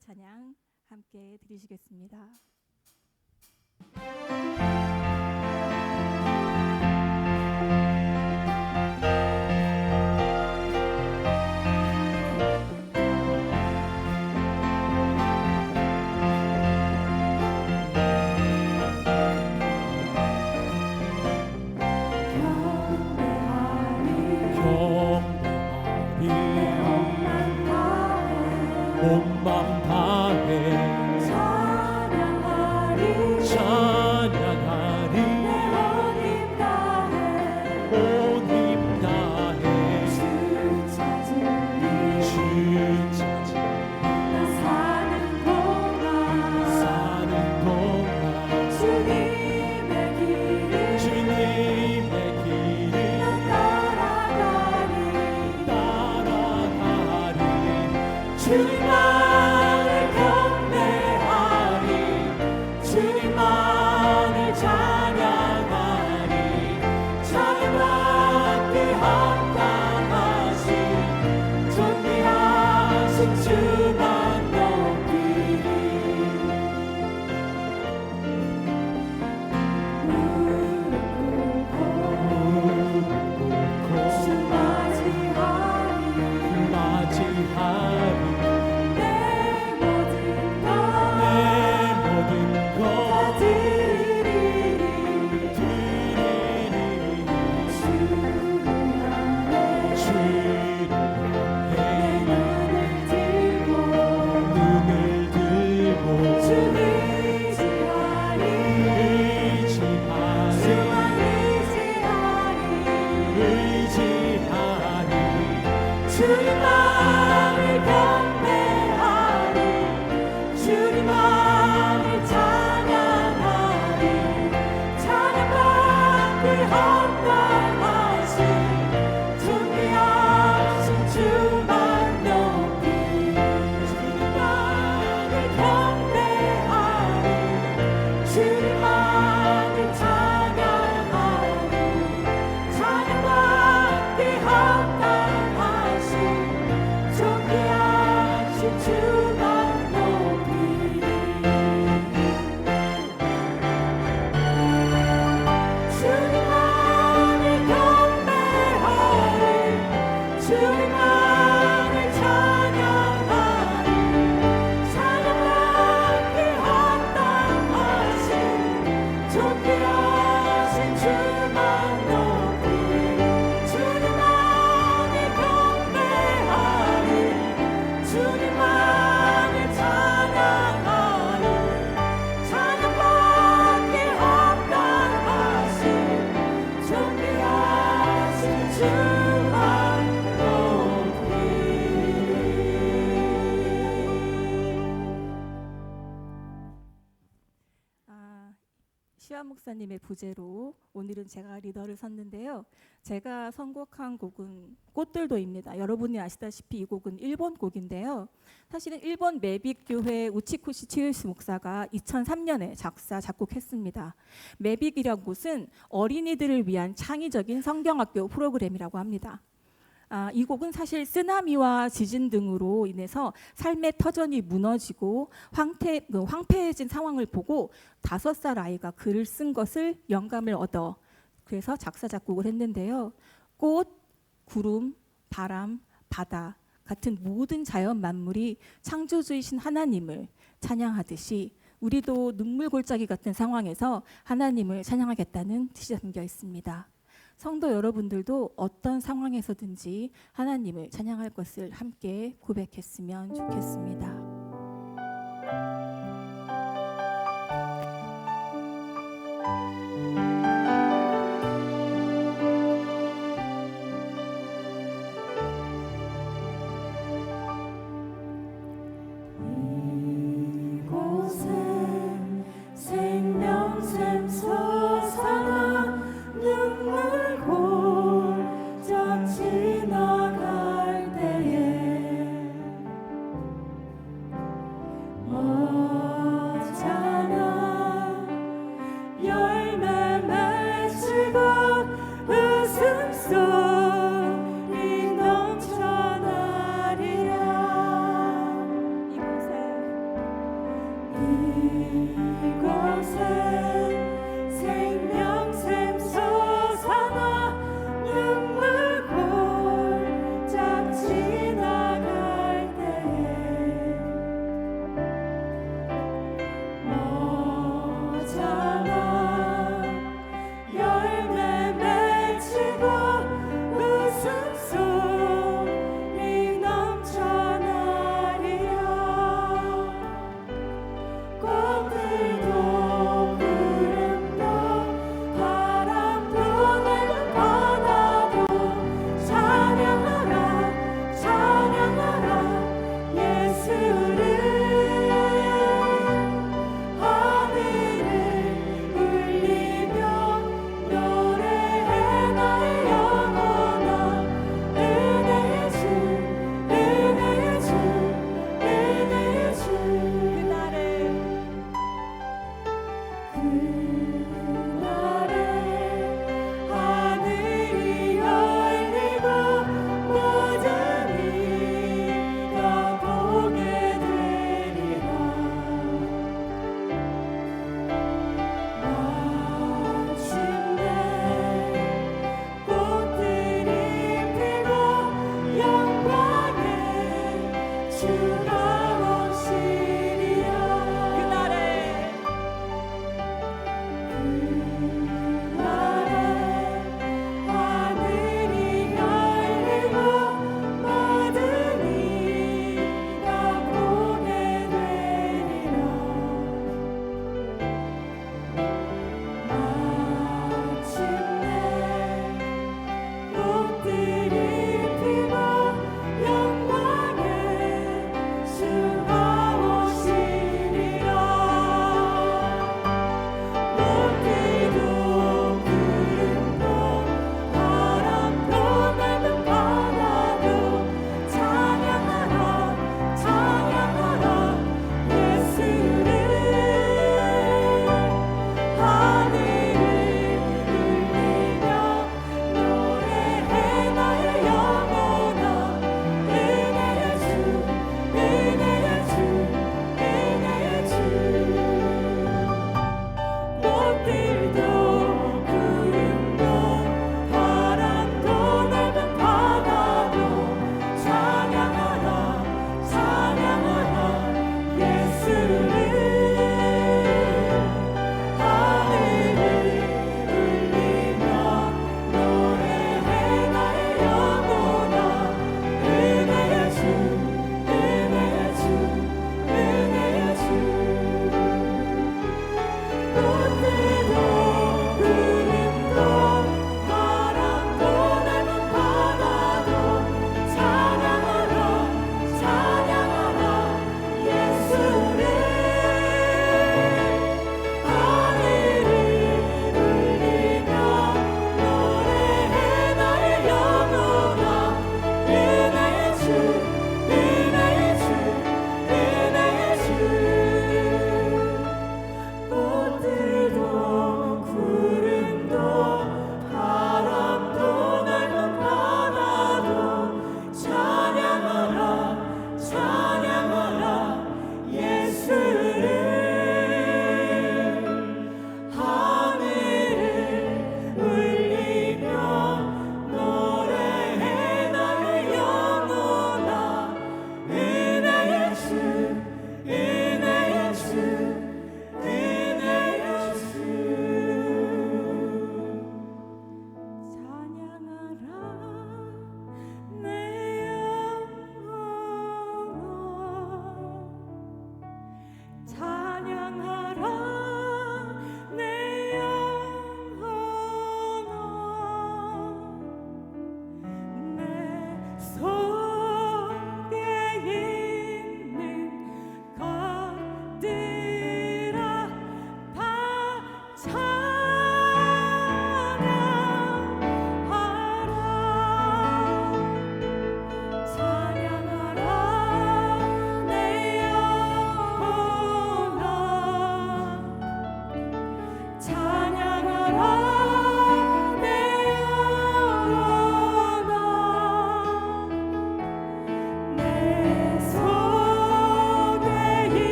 찬양 함께 드리시겠습니다. 온맘 다해 찬양하리 찬양하리 온 힘 다해 주 찾으리 나 사는 동안 주님의 길을 나 따라가리 주님만을 경배하리 주님만을 찬양하리 찬양받기 합당하신 존귀하신 주만 높이리 무릎 꿇고 주 맞이하리 시완 목사님의 부재로 오늘은 제가 리더를 섰는데요. 제가 선곡한 곡은 꽃들도입니다. 여러분이 아시다시피 이 곡은 일본 곡인데요. 사실은 일본 매빅교회 우치쿠시 치유스 목사가 2003년에 작사 작곡했습니다. 매빅이라는 곳은 어린이들을 위한 창의적인 성경학교 프로그램이라고 합니다. 이 곡은 사실 쓰나미와 지진 등으로 인해서 삶의 터전이 무너지고 황폐해진 상황을 보고 5살 아이가 글을 쓴 것을 영감을 얻어 그래서 작사 작곡을 했는데요. 꽃, 구름, 바람, 바다 같은 모든 자연 만물이 창조주이신 하나님을 찬양하듯이 우리도 눈물 골짜기 같은 상황에서 하나님을 찬양하겠다는 뜻이 담겨 있습니다. 성도 여러분들도 어떤 상황에서든지 하나님을 찬양할 것을 함께 고백했으면 좋겠습니다. 이곳에 생명샘 솟아나 눈물 골짜 지나갈 때에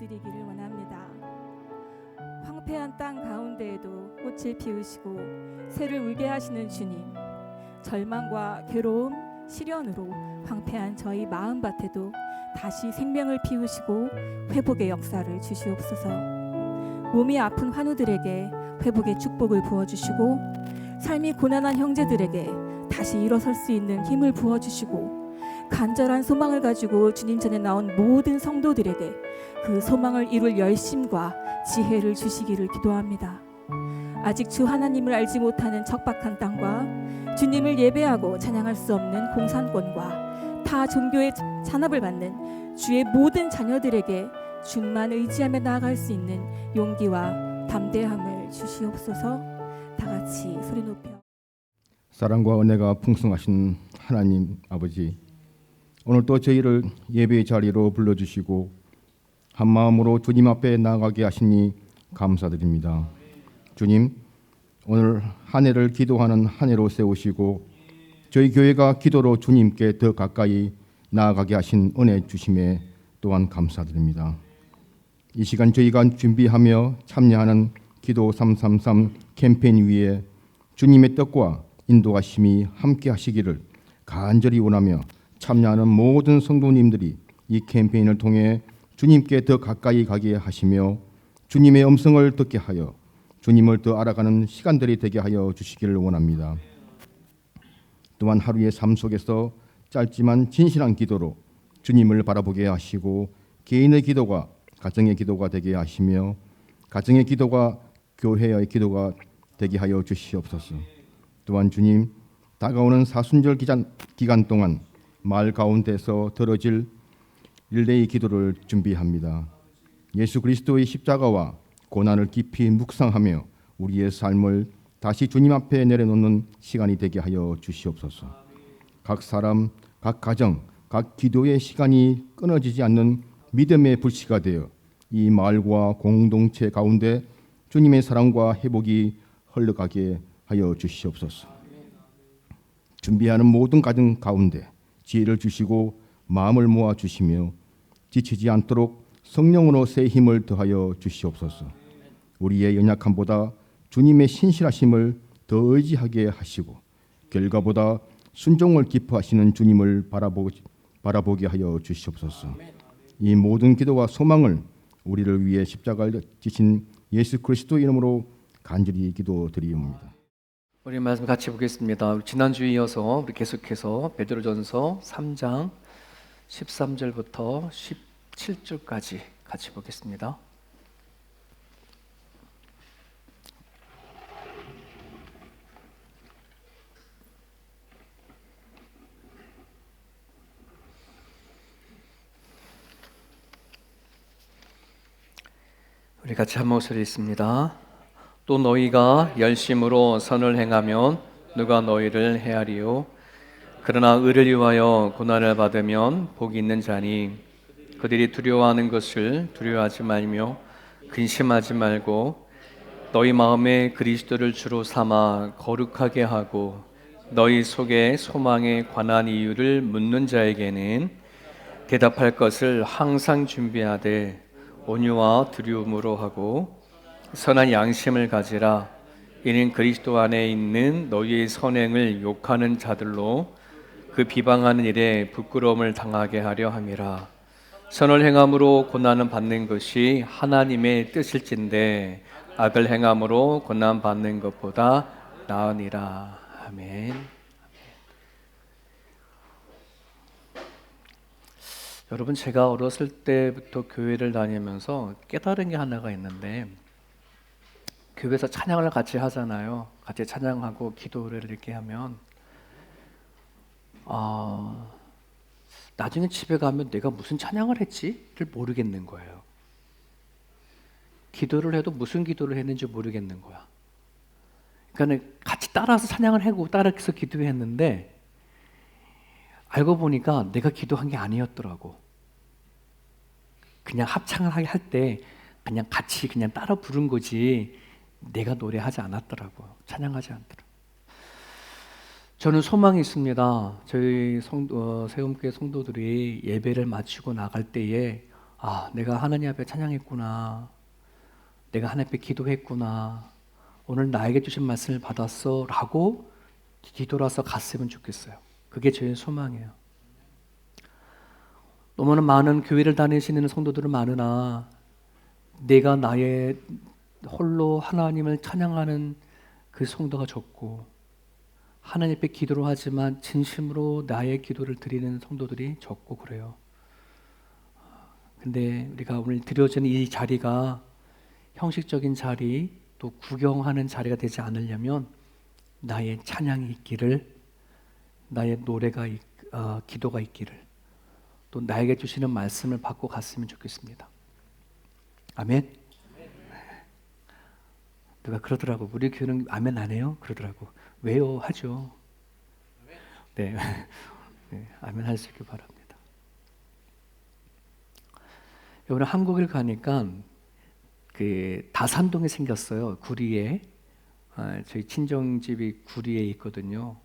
드리기를 원합니다. 황폐한 땅 가운데에도 꽃을 피우시고 새를 울게 하시는 주님, 절망과 괴로움, 시련으로 황폐한 저희 마음밭에도 다시 생명을 피우시고 회복의 역사를 주시옵소서. 몸이 아픈 환우들에게 회복의 축복을 부어주시고 삶이 고난한 형제들에게 다시 일어설 수 있는 힘을 부어주시고 간절한 소망을 가지고 주님 전에 나온 모든 성도들에게 그 소망을 이룰 열심과 지혜를 주시기를 기도합니다. 아직 주 하나님을 알지 못하는 척박한 땅과 주님을 예배하고 찬양할 수 없는 공산권과 타 종교의 잔압을 받는 주의 모든 자녀들에게 주만 의지하며 나아갈 수 있는 용기와 담대함을 주시옵소서. 다 같이 소리 높여 사랑과 은혜가 풍성하신 하나님 아버지, 오늘 또 저희를 예배의 자리로 불러주시고 한 마음으로 주님 앞에 나아가게 하시니 감사드립니다. 주님, 오늘 한 해를 기도하는 한 해로 세우시고 저희 교회가 기도로 주님께 더 가까이 나아가게 하신 은혜 주심에 또한 감사드립니다. 이 시간 저희가 준비하며 참여하는 기도 333 캠페인 위에 주님의 뜻과 인도하심이 함께 하시기를 간절히 원하며 참여하는 모든 성도님들이 이 캠페인을 통해 주님께 더 가까이 가게 하시며 주님의 음성을 듣게 하여 주님을 더 알아가는 시간들이 되게 하여 주시기를 원합니다. 또한 하루의 삶 속에서 짧지만 진실한 기도로 주님을 바라보게 하시고 개인의 기도가 가정의 기도가 되게 하시며 가정의 기도가 교회의 기도가 되게 하여 주시옵소서. 또한 주님, 다가오는 사순절 기간 동안 마을 가운데서 들어질 릴레이 기도를 준비합니다. 예수 그리스도의 십자가와 고난을 깊이 묵상하며 우리의 삶을 다시 주님 앞에 내려놓는 시간이 되게 하여 주시옵소서. 각 사람, 각 가정, 각 기도의 시간이 끊어지지 않는 믿음의 불씨가 되어 이 마을과 공동체 가운데 주님의 사랑과 회복이 흘러가게 하여 주시옵소서. 준비하는 모든 가정 가운데 지혜를 주시고 마음을 모아 주시며 지치지 않도록 성령으로 새 힘을 더하여 주시옵소서. 우리의 연약함보다 주님의 신실하심을 더 의지하게 하시고 결과보다 순종을 기뻐하시는 주님을 바라보게 하여 주시옵소서. 이 모든 기도와 소망을 우리를 위해 십자가를 지신 예수 그리스도 이름으로 간절히 기도드리옵니다. 우리 말씀 같이 보겠습니다. 지난주에 이어서 우리 계속해서 베드로전서 3장 13절부터 17절까지 같이 보겠습니다. 우리 같이 한 목소리 있습니다. 또 너희가 열심으로 선을 행하면 누가 너희를 해하리요? 그러나 의를 위하여 고난을 받으면 복이 있는 자니 그들이 두려워하는 것을 두려워하지 말며 근심하지 말고 너희 마음에 그리스도를 주로 삼아 거룩하게 하고 너희 속에 소망에 관한 이유를 묻는 자에게는 대답할 것을 항상 준비하되 온유와 두려움으로 하고 선한 양심을 가지라. 이는 그리스도 안에 있는 너희의 선행을 욕하는 자들로 그 비방하는 일에 부끄러움을 당하게 하려 함이라. 선을 행함으로 고난을 받는 것이 하나님의 뜻일진데 악을 행함으로 고난 받는 것보다 나으니라. 아멘. 여러분, 제가 어렸을 때부터 교회를 다니면서 깨달은 게 하나가 있는데, 교회에서 찬양을 같이 하잖아요. 같이 찬양하고 기도를 이렇게 하면 나중에 집에 가면 내가 무슨 찬양을 했지를 모르겠는 거예요. 기도를 해도 무슨 기도를 했는지 모르겠는 거야. 그러니까 같이 따라서 찬양을 하고 따라서 기도했는데 알고 보니까 내가 기도한 게 아니었더라고. 그냥 합창을 할 때 그냥 같이 그냥 따라 부른 거지 내가 노래하지 않았더라고요. 찬양하지 않더라고요. 저는 소망이 있습니다. 저희 세움교회 성도들이 예배를 마치고 나갈 때에 아, 내가 하나님 앞에 찬양했구나. 내가 하나님 앞에 기도했구나. 오늘 나에게 주신 말씀을 받았어. 라고 뒤돌아서 갔으면 좋겠어요. 그게 저의 소망이에요. 너무나 많은 교회를 다니시는 성도들은 많으나 내가 나의 홀로 하나님을 찬양하는 그 성도가 적고 하나님 앞에 기도를 하지만 진심으로 나의 기도를 드리는 성도들이 적고 그래요. 근데 우리가 오늘 드려지는 이 자리가 형식적인 자리 또 구경하는 자리가 되지 않으려면 나의 찬양이 있기를, 나의 노래가 기도가 있기를, 또 나에게 주시는 말씀을 받고 갔으면 좋겠습니다. 아멘. 누가 그러더라고. 우리 교회는 아멘 안 해요? 그러더라고. 왜요? 하죠. 네, 네, 아멘 할 수 있길 바랍니다. 이번에 한국을 가니까 그 다산동에 생겼어요. 구리에. 저희 친정집이 구리에 있거든요.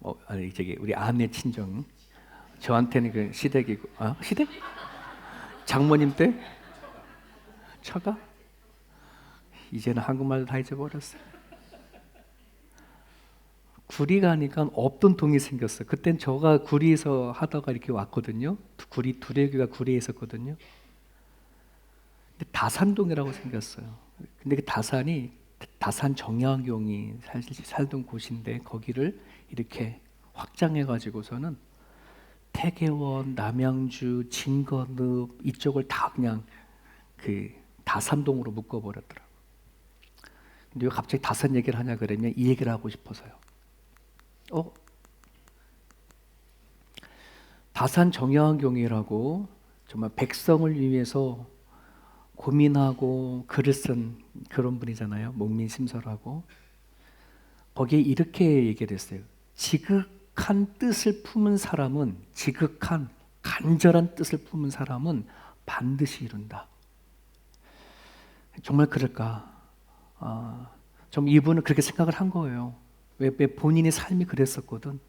저기 우리 아내 친정. 저한테는 그 시댁이고. 시댁? 장모님 때? 처가? 이제는 한국말도 다 잊어버렸어요. 구리 가니까 없던 동이 생겼어요. 그땐 저가 구리에서 하다가 이렇게 왔거든요. 구리 두레교가 구리에 있었거든요. 근데 다산동이라고 생겼어요. 근데 그 다산이 다산 정약용이 살던 곳인데 거기를 이렇게 확장해 가지고서는 태계원, 남양주, 진건읍 이쪽을 다 그냥 그 다산동으로 묶어버렸더라고요. 근데 왜 갑자기 다산 얘기를 하냐 그러면 이 얘기를 하고 싶어서요. 다산 정약용이라고 정말 백성을 위해서 고민하고 글을 쓴 그런 분이잖아요. 목민심서라고. 거기에 이렇게 얘기를 했어요. 지극한 뜻을 품은 사람은, 지극한 간절한 뜻을 품은 사람은 반드시 이룬다. 정말 그럴까? 좀 이분은 그렇게 생각을 한 거예요. 왜 본인의 삶이 그랬었거든.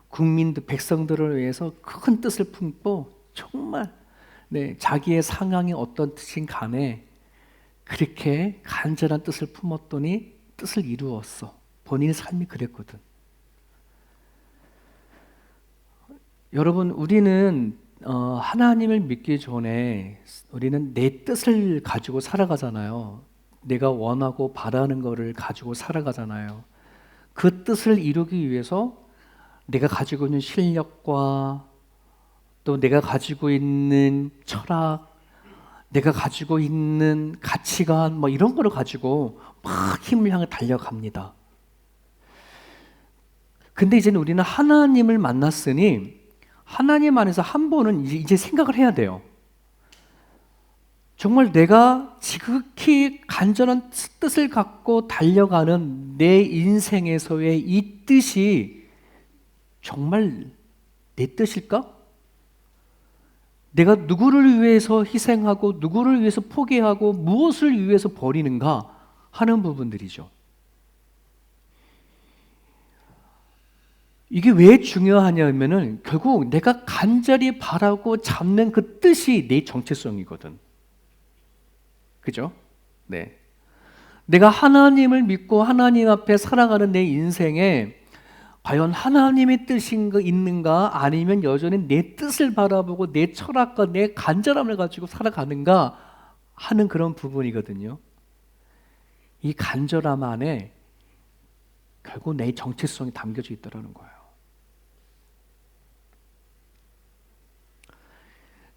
국민들, 백성들을 위해서 큰 뜻을 품고 정말 자기의 상황이 어떤 뜻인 간에 그렇게 간절한 뜻을 품었더니 뜻을 이루었어. 본인의 삶이 그랬거든. 여러분, 우리는 하나님을 믿기 전에 우리는 내 뜻을 가지고 살아가잖아요. 내가 원하고 바라는 거를 가지고 살아가잖아요. 그 뜻을 이루기 위해서 내가 가지고 있는 실력과 또 내가 가지고 있는 철학, 내가 가지고 있는 가치관 뭐 이런 거를 가지고 막 힘을 향해 달려갑니다. 근데 이제는 우리는 하나님을 만났으니 하나님 안에서 한 번은 이제 생각을 해야 돼요. 정말 내가 지극히 간절한 뜻을 갖고 달려가는 내 인생에서의 이 뜻이 정말 내 뜻일까? 내가 누구를 위해서 희생하고 누구를 위해서 포기하고 무엇을 위해서 버리는가 하는 부분들이죠. 이게 왜 중요하냐면은 결국 내가 간절히 바라고 잡는 그 뜻이 내 정체성이거든. 그죠? 네. 내가 하나님을 믿고 하나님 앞에 살아가는 내 인생에 과연 하나님의 뜻이 있는가 아니면 여전히 내 뜻을 바라보고 내 철학과 내 간절함을 가지고 살아가는가 하는 그런 부분이거든요. 이 간절함 안에 결국 내 정체성이 담겨져 있다는 거예요.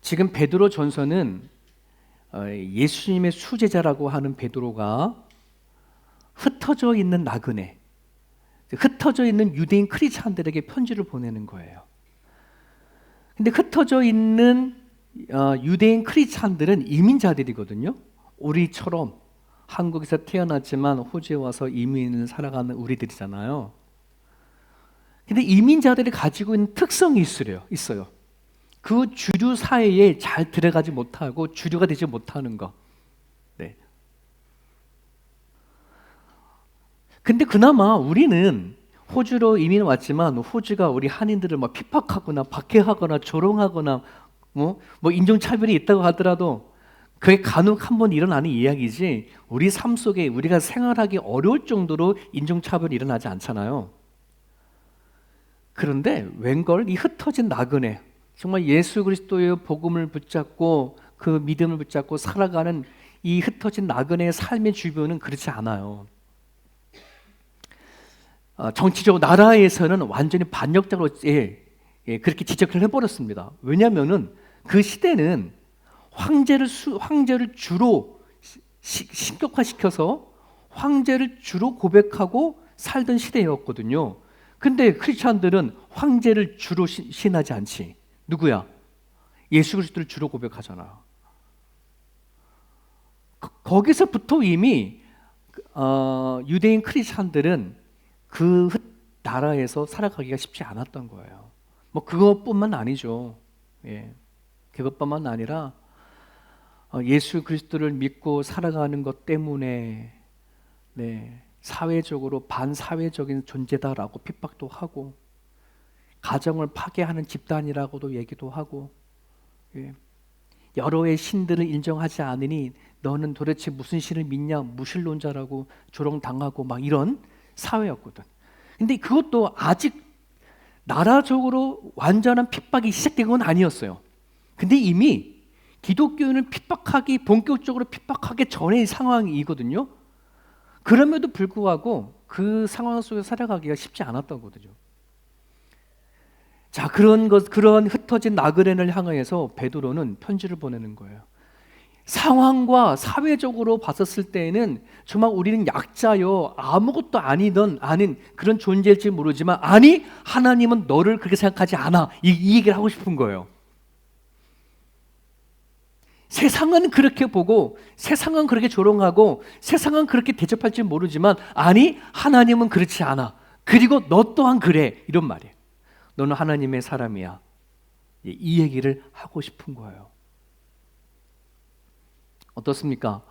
지금 베드로 전서는 예수님의 수제자라고 하는 베드로가 흩어져 있는 나그네, 흩어져 있는 유대인 크리스찬들에게 편지를 보내는 거예요. 근데 흩어져 있는 유대인 크리스찬들은 이민자들이거든요. 우리처럼 한국에서 태어났지만 호주에 와서 이민을 살아가는 우리들이잖아요. 근데 이민자들이 가지고 있는 특성이 있어요. 그 주류 사회에 잘 들어가지 못하고 주류가 되지 못하는 거. 네. 근데 그나마 우리는 호주로 이민 왔지만 호주가 우리 한인들을 막 핍박하거나 박해하거나 조롱하거나 뭐 인종차별이 있다고 하더라도 그게 간혹 한번 일어나는 이야기지 우리 삶 속에 우리가 생활하기 어려울 정도로 인종차별이 일어나지 않잖아요. 그런데 웬걸 이 흩어진 나그네, 정말 예수 그리스도의 복음을 붙잡고 그 믿음을 붙잡고 살아가는 이 흩어진 나그네의 삶의 주변은 그렇지 않아요. 정치적으로 나라에서는 완전히 반역자로 그렇게 지적을 해버렸습니다. 왜냐하면은 그 시대는 황제를 주로 신격화시켜서 황제를 주로 고백하고 살던 시대였거든요. 근데 크리스찬들은 황제를 주로 신하지 않지. 누구야? 예수 그리스도를 주로 고백하잖아. 거기서부터 이미 유대인 크리스찬들은 그 나라에서 살아가기가 쉽지 않았던 거예요. 뭐 그것뿐만 아니죠. 예. 그것뿐만 아니라 예수 그리스도를 믿고 살아가는 것 때문에 사회적으로 반사회적인 존재다라고 핍박도 하고 가정을 파괴하는 집단이라고도 얘기도 하고 여러의 신들을 인정하지 않으니 너는 도대체 무슨 신을 믿냐, 무신론자라고 조롱당하고 막 이런 사회였거든. 근데 그것도 아직 나라적으로 완전한 핍박이 시작된 건 아니었어요. 근데 이미 기독교인을 본격적으로 핍박하기 전의 상황이거든요. 그럼에도 불구하고 그 상황 속에 살아가기가 쉽지 않았던 거거든요. 자, 그런 흩어진 나그네를 향해서 베드로는 편지를 보내는 거예요. 상황과 사회적으로 봤었을 때에는 정말 우리는 약자요, 아무것도 아닌 그런 존재일지 모르지만, 아니, 하나님은 너를 그렇게 생각하지 않아. 이 얘기를 하고 싶은 거예요. 세상은 그렇게 보고, 세상은 그렇게 조롱하고, 세상은 그렇게 대접할지 모르지만, 아니, 하나님은 그렇지 않아. 그리고 너 또한 그래. 이런 말이에요. 너는 하나님의 사람이야. 이 얘기를 하고 싶은 거예요. 어떻습니까?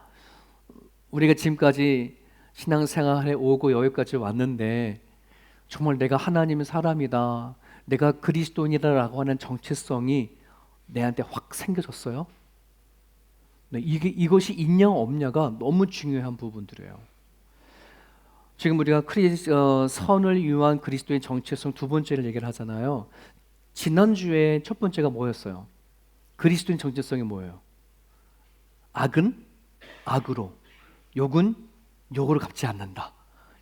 우리가 지금까지 신앙생활에 오고 여기까지 왔는데 정말 내가 하나님의 사람이다, 내가 그리스도인이다라고 하는 정체성이 내한테 확 생겨졌어요? 이것이 있냐 없냐가 너무 중요한 부분들이에요. 지금 우리가 선을 위한 그리스도의 정체성 두 번째를 얘기를 하잖아요. 지난주에 첫 번째가 뭐였어요? 그리스도인 정체성이 뭐예요? 악은 악으로, 욕은 욕으로 갚지 않는다.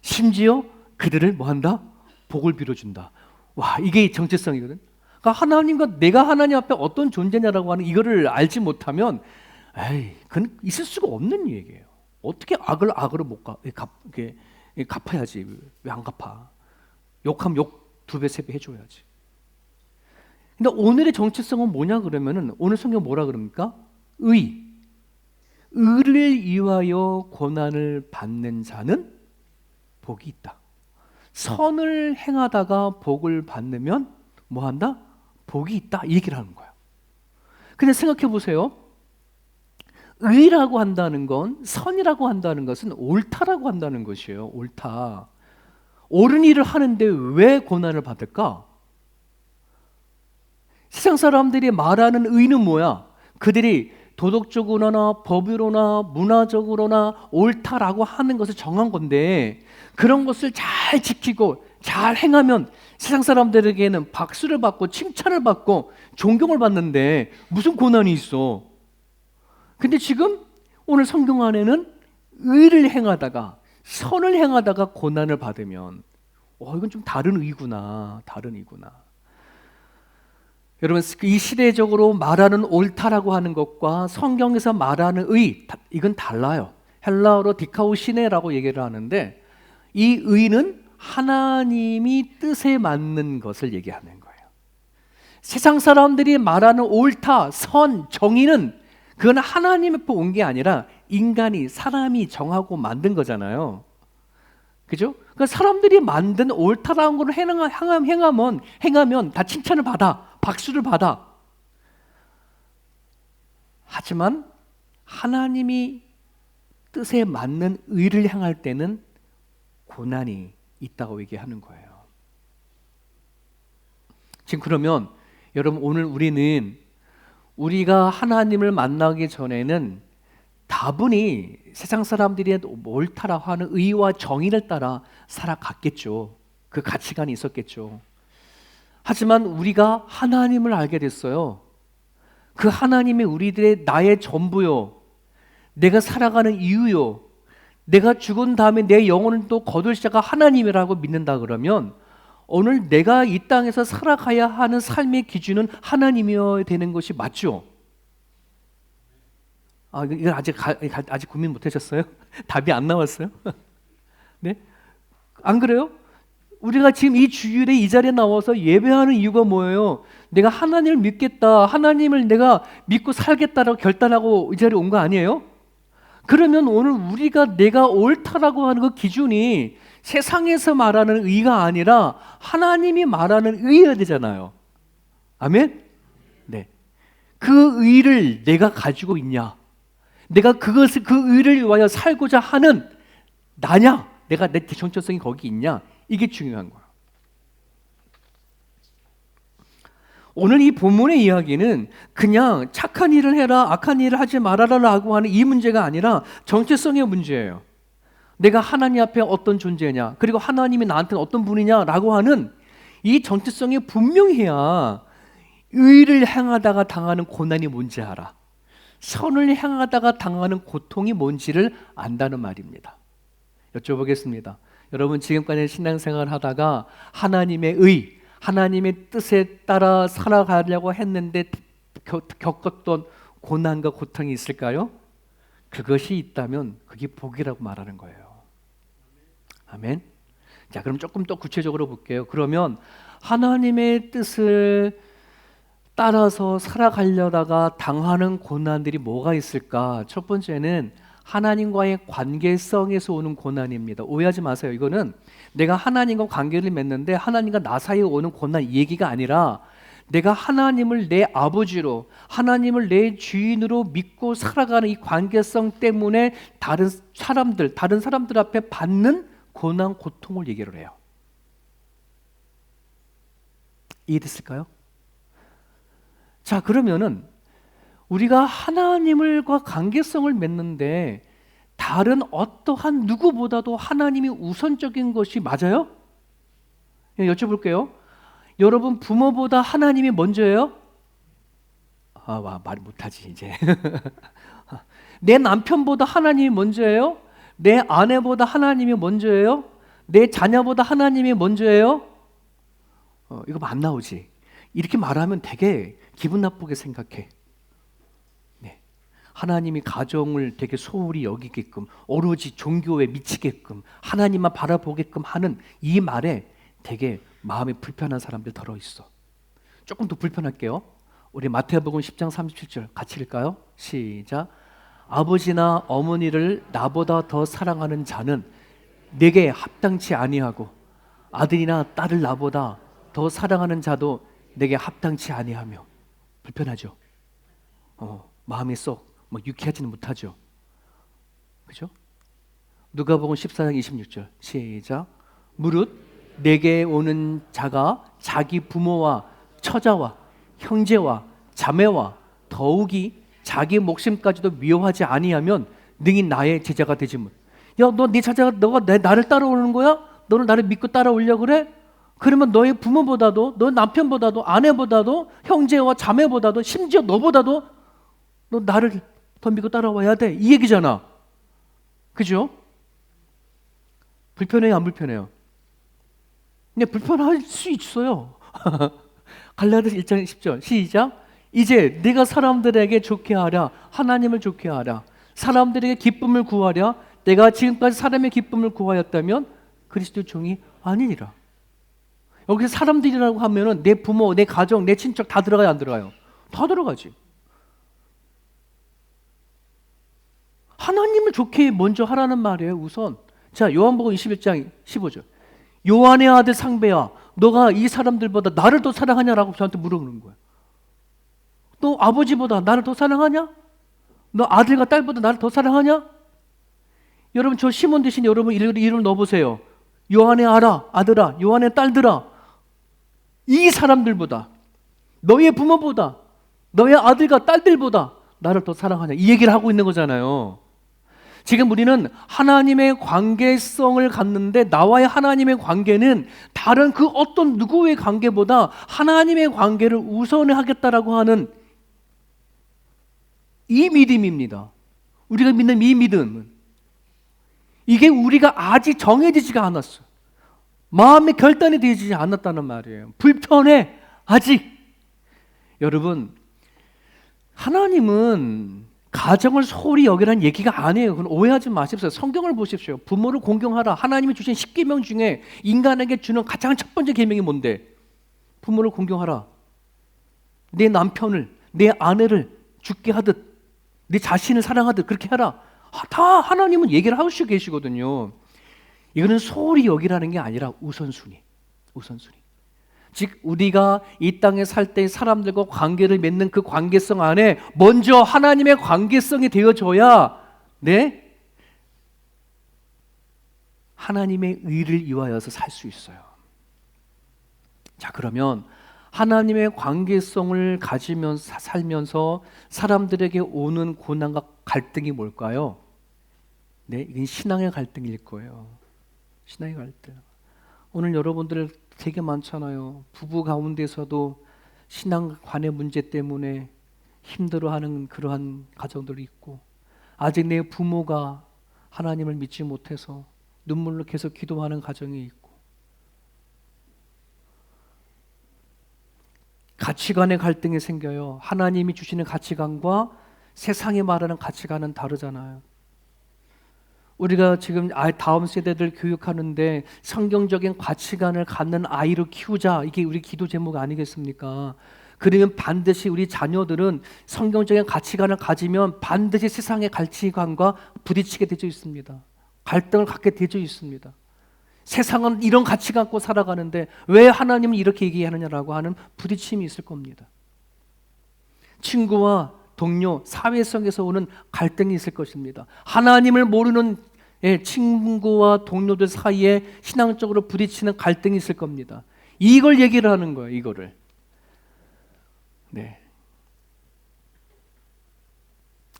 심지어 그들을 뭐한다? 복을 빌어준다. 와, 이게 정체성이거든. 그러니까 하나님과 내가 하나님 앞에 어떤 존재냐라고 하는 이거를 알지 못하면, 그건 있을 수가 없는 얘기예요. 어떻게 악을 악으로 갚아야지. 왜 안 갚아? 욕하면 욕 2배, 3배 해줘야지. 근데 오늘의 정체성은 뭐냐 그러면은, 오늘 성경 뭐라 그럽니까? 의를 위하여 고난을 받는 자는 복이 있다. 선을 행하다가 복을 받으면 뭐한다? 복이 있다. 이 얘기를 하는 거예요. 근데 생각해 보세요. 의라고 한다는 건, 선이라고 한다는 것은 옳다라고 한다는 것이에요. 옳다. 옳은 일을 하는데 왜 고난을 받을까? 세상 사람들이 말하는 의는 뭐야? 그들이 도덕적으로나 법으로나 문화적으로나 옳다라고 하는 것을 정한 건데, 그런 것을 잘 지키고 잘 행하면 세상 사람들에게는 박수를 받고 칭찬을 받고 존경을 받는데 무슨 고난이 있어? 근데 지금 오늘 성경 안에는 의를 행하다가, 선을 행하다가 고난을 받으면 이건 좀 다른 의구나. 여러분, 이 시대적으로 말하는 옳다라고 하는 것과 성경에서 말하는 의, 이건 달라요. 헬라어로 디카오시네라고 얘기를 하는데, 이 의는 하나님이 뜻에 맞는 것을 얘기하는 거예요. 세상 사람들이 말하는 옳다, 선, 정의는 그건 하나님에서 온 게 아니라 사람이 정하고 만든 거잖아요. 그죠? 그러니까 사람들이 만든 옳다라는 걸 행하면 다 칭찬을 받아, 박수를 받아. 하지만 하나님이 뜻에 맞는 의를 행할 때는 고난이 있다고 얘기하는 거예요. 지금 그러면 여러분, 오늘 우리가 하나님을 만나기 전에는 다분히 세상 사람들이 옳다라고 하는 의와 정의를 따라 살아갔겠죠. 그 가치관이 있었겠죠. 하지만 우리가 하나님을 알게 됐어요. 그 하나님이 우리들의 나의 전부요, 내가 살아가는 이유요, 내가 죽은 다음에 내 영혼을 또 거둘 자가 하나님이라고 믿는다 그러면 오늘 내가 이 땅에서 살아가야 하는 삶의 기준은 하나님이어야 되는 것이 맞죠? 이건 아직 고민 못 하셨어요? 답이 안 나왔어요? 네? 안 그래요? 우리가 지금 이 주일에 이 자리에 나와서 예배하는 이유가 뭐예요? 내가 하나님을 믿겠다, 하나님을 내가 믿고 살겠다라고 결단하고 이 자리에 온 거 아니에요? 그러면 오늘 우리가 내가 옳다라고 하는 그 기준이 세상에서 말하는 의가 아니라 하나님이 말하는 의여야 되잖아요. 아멘? 네. 그 의를 내가 가지고 있냐? 내가 그 의를 위하여 살고자 하는 나냐? 내가 내 정체성이 거기 있냐? 이게 중요한 거야. 오늘 이 본문의 이야기는 그냥 착한 일을 해라, 악한 일을 하지 말아라라고 하는 이 문제가 아니라 정체성의 문제예요. 내가 하나님 앞에 어떤 존재냐, 그리고 하나님이 나한테는 어떤 분이냐라고 하는 이 정체성이 분명해야 의를 행하다가 당하는 고난이 뭔지 알아. 선을 행하다가 당하는 고통이 뭔지를 안다는 말입니다. 여쭤보겠습니다. 여러분 지금까지 신앙생활을 하다가 하나님의 의, 하나님의 뜻에 따라 살아가려고 했는데 겪었던 고난과 고통이 있을까요? 그것이 있다면 그게 복이라고 말하는 거예요. 아멘. 자, 그럼 조금 더 구체적으로 볼게요. 그러면 하나님의 뜻을 따라서 살아가려다가 당하는 고난들이 뭐가 있을까? 첫 번째는 하나님과의 관계성에서 오는 고난입니다. 오해하지 마세요. 이거는 내가 하나님과 관계를 맺는데 하나님과 나 사이에 오는 고난 이 얘기가 아니라 내가 하나님을 내 아버지로, 하나님을 내 주인으로 믿고 살아가는 이 관계성 때문에 다른 사람들 앞에 받는 고난, 고통을 얘기를 해요. 이해됐을까요? 자, 그러면은 우리가 하나님과 관계성을 맺는데 다른 어떠한 누구보다도 하나님이 우선적인 것이 맞아요? 여쭤볼게요. 여러분 부모보다 하나님이 먼저예요? 말 못하지 이제. 내 남편보다 하나님이 먼저예요? 내 아내보다 하나님이 먼저예요? 내 자녀보다 하나님이 먼저예요? 이거 안 나오지. 이렇게 말하면 되게 기분 나쁘게 생각해. 네. 하나님이 가정을 되게 소홀히 여기게끔, 오로지 종교에 미치게끔, 하나님만 바라보게끔 하는 이 말에 되게 마음이 불편한 사람들 들어있어. 조금 더 불편할게요. 우리 마태복음 10장 37절 같이 읽을까요? 시작. 아버지나 어머니를 나보다 더 사랑하는 자는 내게 합당치 아니하고 아들이나 딸을 나보다 더 사랑하는 자도 내게 합당치 아니하며. 불편하죠? 마음이 쏙 유쾌하지는 못하죠? 그죠? 누가복음 14장 26절 시작. 무릇 내게 오는 자가 자기 부모와 처자와 형제와 자매와 더욱이 자기 목숨까지도 미워하지 아니하면 능히 나의 제자가 되지 못. 야, 너 네 제자가 너가 나를 따라오는 거야? 너는 나를 믿고 따라오려고 그래? 그러면 너의 부모보다도, 너 남편보다도, 아내보다도, 형제와 자매보다도, 심지어 너보다도 너 나를 더 믿고 따라와야 돼. 이 얘기잖아. 그죠? 불편해요, 안 불편해요? 근데 불편할 수 있어요. 갈라디아서 1장 10절 시작. 이제 네가 사람들에게 좋게 하랴, 하나님을 좋게 하랴, 사람들에게 기쁨을 구하랴. 내가 지금까지 사람의 기쁨을 구하였다면 그리스도의 종이 아니니라. 여기서 사람들이라고 하면은 내 부모, 내 가정, 내 친척 다 들어가요, 안 들어가요? 다 들어가지. 하나님을 좋게 먼저 하라는 말이에요, 우선. 자, 요한복음 21장 15절. 요한의 아들 상배야, 너가 이 사람들보다 나를 더 사랑하냐라고 저한테 물어보는 거예요. 너 아버지보다 나를 더 사랑하냐? 너 아들과 딸보다 나를 더 사랑하냐? 여러분, 저 시몬 대신 여러분 이름 넣어보세요. 요한의 아들아, 요한의 딸들아, 이 사람들보다, 너의 부모보다, 너의 아들과 딸들보다 나를 더 사랑하냐? 이 얘기를 하고 있는 거잖아요. 지금 우리는 하나님의 관계성을 갖는데 나와의 하나님의 관계는 다른 그 어떤 누구의 관계보다 하나님의 관계를 우선하겠다라고 하는 이 믿음입니다. 우리가 믿는 이 믿음은 이게 우리가 아직 정해지지가 않았어. 마음의 결단이 되지 않았다는 말이에요. 불편해 아직. 여러분, 하나님은 가정을 소홀히 여기라는 얘기가 아니에요. 그건 오해하지 마십시오. 성경을 보십시오. 부모를 공경하라. 하나님이 주신 10계명 중에 인간에게 주는 가장 첫 번째 계명이 뭔데? 부모를 공경하라. 내 남편을, 내 아내를 죽게 하듯, 내 자신을 사랑하듯 그렇게 하라. 다 하나님은 얘기를 하시고 계시거든요. 이거는 소홀히 여기라는 게 아니라 우선순위. 즉 우리가 이 땅에 살 때 사람들과 관계를 맺는 그 관계성 안에 먼저 하나님의 관계성이 되어져야 하나님의 의를 이루어서 살 수 있어요. 자, 그러면 하나님의 관계성을 가지면서 살면서 사람들에게 오는 고난과 갈등이 뭘까요? 이건 신앙의 갈등일 거예요. 신앙의 갈등. 오늘 여러분들 되게 많잖아요. 부부 가운데서도 신앙관의 문제 때문에 힘들어하는 그러한 가정들이 있고, 아직 내 부모가 하나님을 믿지 못해서 눈물로 계속 기도하는 가정이 있고, 가치관의 갈등이 생겨요. 하나님이 주시는 가치관과 세상이 말하는 가치관은 다르잖아요. 우리가 지금 다음 세대들 교육하는데 성경적인 가치관을 갖는 아이로 키우자, 이게 우리 기도 제목 아니겠습니까? 그러면 반드시 우리 자녀들은 성경적인 가치관을 가지면 반드시 세상의 가치관과 부딪히게 되어 있습니다. 갈등을 갖게 되어 있습니다. 세상은 이런 가치 갖고 살아가는데 왜 하나님은 이렇게 얘기하느냐라고 하는 부딪힘이 있을 겁니다. 친구와 동료, 사회성에서 오는 갈등이 있을 것입니다. 하나님을 모르는 친구와 동료들 사이에 신앙적으로 부딪히는 갈등이 있을 겁니다. 이걸 얘기를 하는 거예요. 이거를.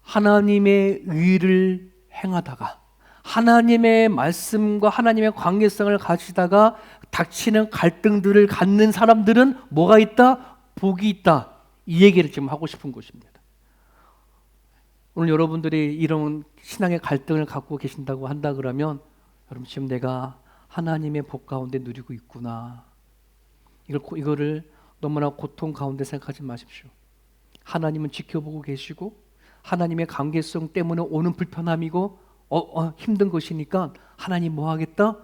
하나님의 의를 행하다가 하나님의 말씀과 하나님의 관계성을 가지다가 닥치는 갈등들을 갖는 사람들은 뭐가 있다? 복이 있다. 이 얘기를 지금 하고 싶은 것입니다. 오늘 여러분들이 이런 신앙의 갈등을 갖고 계신다고 한다 그러면 여러분 지금 내가 하나님의 복 가운데 누리고 있구나. 이거를 너무나 고통 가운데 생각하지 마십시오. 하나님은 지켜보고 계시고 하나님의 관계성 때문에 오는 불편함이고 힘든 것이니까 하나님 뭐 하겠다?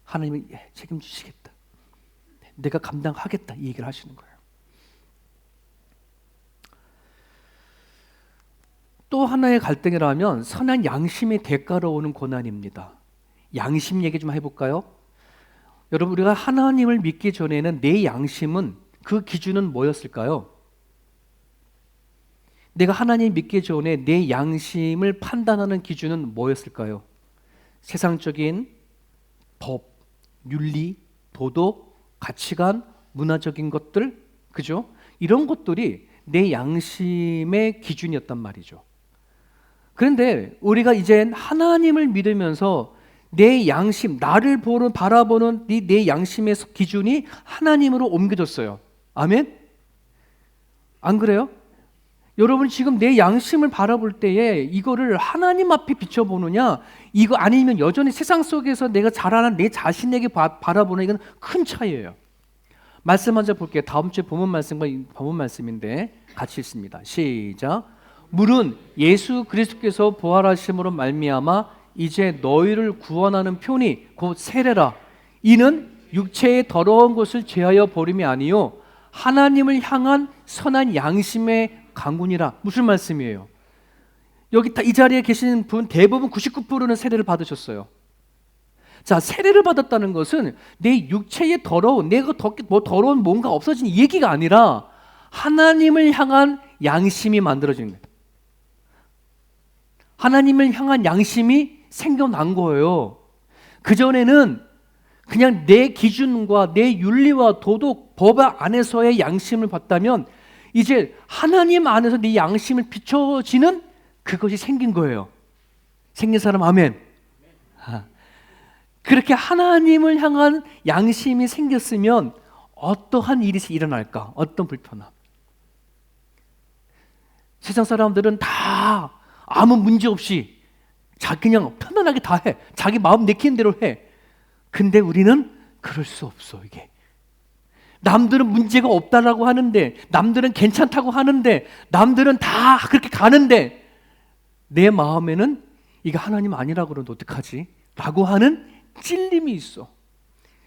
하나님이 책임지시겠다. 내가 감당하겠다. 이 얘기를 하시는 거예요. 또 하나의 갈등이라면 선한 양심의 대가로 오는 고난입니다. 양심 얘기 좀 해볼까요? 여러분, 우리가 하나님을 믿기 전에는 내 양심은 그 기준은 뭐였을까요? 내가 하나님 믿기 전에 내 양심을 판단하는 기준은 뭐였을까요? 세상적인 법, 윤리, 도덕, 가치관, 문화적인 것들, 그죠? 이런 것들이 내 양심의 기준이었단 말이죠. 그런데 우리가 이제 하나님을 믿으면서 내 양심, 나를 바라보는 내 양심의 기준이 하나님으로 옮겨졌어요. 아멘? 안 그래요? 여러분 지금 내 양심을 바라볼 때에 이거를 하나님 앞에 비춰보느냐, 이거 아니면 여전히 세상 속에서 내가 자라는 내 자신에게 바라보는, 이건 큰 차이예요. 말씀 먼저 볼게요. 다음 주에 본문 말씀과 본문 말씀인데 같이 읽습니다. 시작. 물은 예수 그리스도께서 부활하심으로 말미암아 이제 너희를 구원하는 편이 곧 세례라. 이는 육체의 더러운 것을 제하여 버림이 아니요 하나님을 향한 선한 양심의 강군이라. 무슨 말씀이에요? 여기 이 자리에 계신 분 대부분 99%는 세례를 받으셨어요. 자, 세례를 받았다는 것은 내 육체의 더러운, 내가 더러운 뭔가 없어진 얘기가 아니라 하나님을 향한 양심이 만들어진 거예요. 하나님을 향한 양심이 생겨난 거예요. 그전에는 그냥 내 기준과 내 윤리와 도덕, 법 안에서의 양심을 봤다면 이제 하나님 안에서 네 양심을 비춰지는 그것이 생긴 거예요. 생긴 사람 아멘. 그렇게 하나님을 향한 양심이 생겼으면 어떠한 일이 일어날까? 어떤 불편함? 세상 사람들은 다 아무 문제 없이 그냥 편안하게 다 해. 자기 마음 내키는 대로 해. 근데 우리는 그럴 수 없어. 이게 남들은 문제가 없다라고 하는데, 남들은 괜찮다고 하는데, 남들은 다 그렇게 가는데 내 마음에는 이게 하나님 아니라고 그러는데 어떡하지? 라고 하는 찔림이 있어.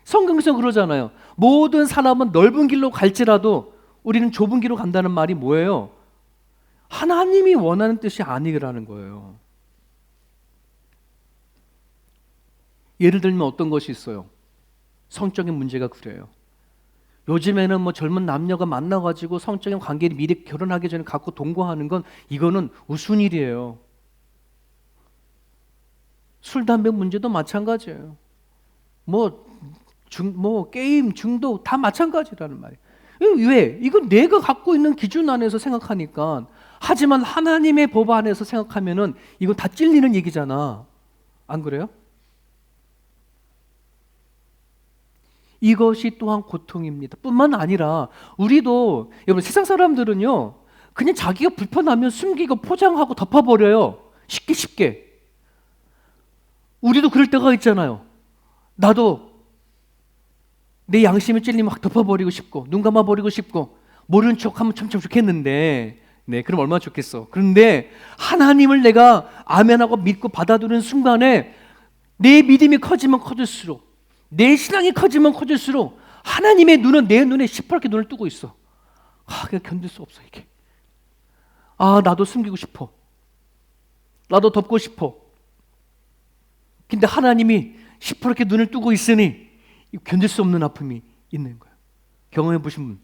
성경에서 그러잖아요. 모든 사람은 넓은 길로 갈지라도 우리는 좁은 길로 간다는 말이 뭐예요? 하나님이 원하는 뜻이 아니라는 거예요. 예를 들면 어떤 것이 있어요? 성적인 문제가 그래요. 요즘에는 뭐 젊은 남녀가 만나가지고 성적인 관계를 미리 결혼하기 전에 갖고 동거하는 건 이거는 우스운 일이에요. 술, 담배 문제도 마찬가지예요. 게임, 중독 다 마찬가지라는 말이에요. 왜? 이건 내가 갖고 있는 기준 안에서 생각하니까. 하지만 하나님의 법 안에서 생각하면은 이건 다 찔리는 얘기잖아. 안 그래요? 이것이 또한 고통입니다. 뿐만 아니라 우리도, 여러분, 세상 사람들은요 그냥 자기가 불편하면 숨기고 포장하고 덮어버려요. 쉽게. 우리도 그럴 때가 있잖아요. 나도 내 양심이 찔리면 확 덮어버리고 싶고 눈 감아버리고 싶고 모르는 척하면 참 좋겠는데, 네, 그럼 얼마나 좋겠어. 그런데 하나님을 내가 아멘하고 믿고 받아들이는 순간에 내 믿음이 커지면 커질수록, 내 신앙이 커지면 커질수록 하나님의 눈은 내 눈에 시퍼렇게 눈을 뜨고 있어. 그냥 견딜 수 없어 이게. 나도 숨기고 싶어. 나도 덮고 싶어. 근데 하나님이 시퍼렇게 눈을 뜨고 있으니 견딜 수 없는 아픔이 있는 거예요. 경험해 보신 분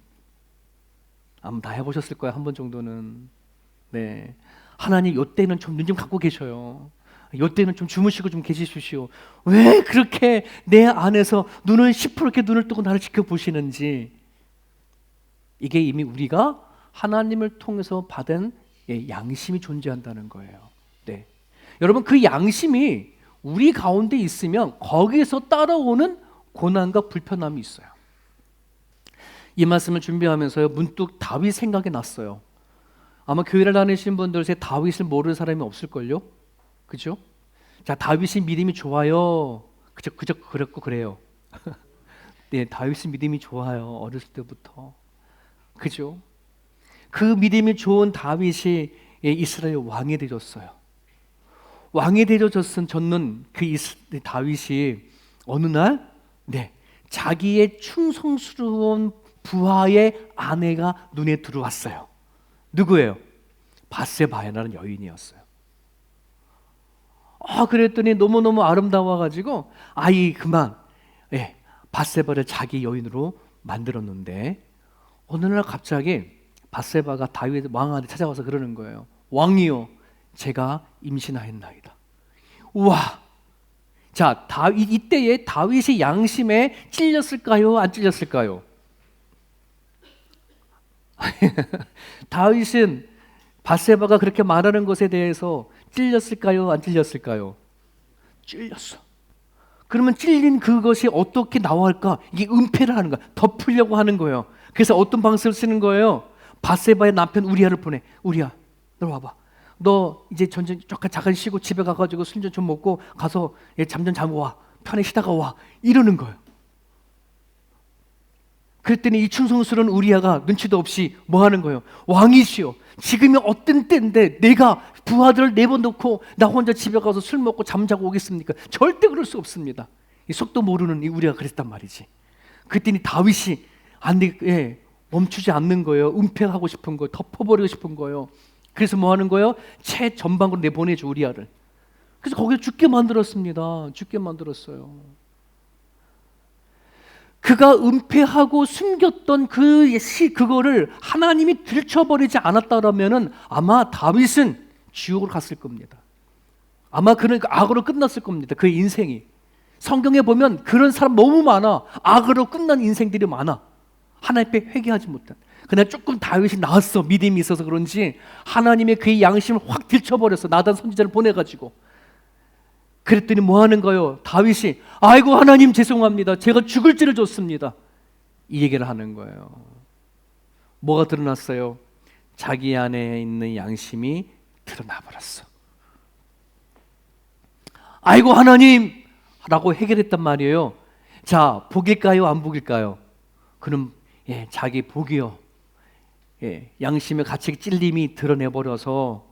아마 다 해보셨을 거예요. 한 번 정도는. 네, 하나님 요때는 좀 눈 좀 감고 계셔요. 요때는 좀 주무시고 좀 계시십시오. 왜 그렇게 내 안에서 눈을 시퍼렇게 눈을 뜨고 나를 지켜보시는지. 이게 이미 우리가 하나님을 통해서 받은 양심이 존재한다는 거예요. 네, 여러분, 그 양심이 우리 가운데 있으면 거기에서 따라오는 고난과 불편함이 있어요. 이 말씀을 준비하면서요 문득 다윗 생각이 났어요. 아마 교회를 다니신 분들 중에 다윗을 모르는 사람이 없을걸요? 그죠? 자, 다윗이 믿음이 좋아요. 그저 그랬고 그래요. 네, 다윗이 믿음이 좋아요. 어렸을 때부터. 그죠? 그 믿음이 좋은 다윗이 이스라엘 왕이 되었어요. 왕이 되어졌는 그 다윗이 어느 날, 네, 자기의 충성스러운 부하의 아내가 눈에 들어왔어요. 누구예요? 밧세바야라는 여인이었어요. 그랬더니 너무너무 아름다워가지고 그만 밧세바를 자기 여인으로 만들었는데, 어느 날 갑자기 밧세바가 다윗 왕한테 찾아와서 그러는 거예요. 왕이요, 제가 임신하였나이다. 우와! 자, 이때에 다윗이 양심에 찔렸을까요? 안 찔렸을까요? 다윗은 밧세바가 그렇게 말하는 것에 대해서 찔렸을까요? 안 찔렸을까요? 찔렸어. 그러면 찔린 그것이 어떻게 나올까? 이게 은폐를 하는 거야. 덮으려고 하는 거예요. 그래서 어떤 방식을 쓰는 거예요? 밧세바의 남편 우리아를 보내. 우리아, 너 와봐. 너 이제 잠깐 쉬고 집에 가가지고 술 좀 먹고 가서 잠 좀 자고 와. 편히 쉬다가 와. 이러는 거예요. 그랬더니 이 충성스러운 우리아가 눈치도 없이 뭐 하는 거예요? 왕이시여, 지금이 어떤 때인데 내가 부하들을 내버려놓고 나 혼자 집에 가서 술 먹고 잠자고 오겠습니까? 절대 그럴 수 없습니다. 이 속도 모르는 이 우리아가 그랬단 말이지. 그랬더니 다윗이 멈추지 않는 거예요. 은폐하고 싶은 거예요. 덮어버리고 싶은 거예요. 그래서 뭐 하는 거예요? 최전방으로 내보내줘, 우리아를. 그래서 거기에 죽게 만들었습니다. 죽게 만들었어요. 그가 은폐하고 숨겼던 그거를 하나님이 들춰버리지 않았다라면은 아마 다윗은 지옥으로 갔을 겁니다. 아마 그는 악으로 끝났을 겁니다. 그의 인생이. 성경에 보면 그런 사람 너무 많아. 악으로 끝난 인생들이 많아. 하나님 앞에 회개하지 못한. 그러나 조금 다윗이 나왔어. 믿음이 있어서 그런지 하나님의 그의 양심을 확 들춰버렸어. 나단 선지자를 보내가지고. 그랬더니 뭐 하는 거요? 다윗이 아이고 하나님 죄송합니다. 제가 죽을 죄를 졌습니다. 이 얘기를 하는 거예요. 뭐가 드러났어요? 자기 안에 있는 양심이 드러나 버렸어. 아이고 하나님 라고 해결했단 말이에요. 자, 복일까요? 안 복일까요? 그럼 자기 복이요. 양심의 가책이 찔림이 드러내버려서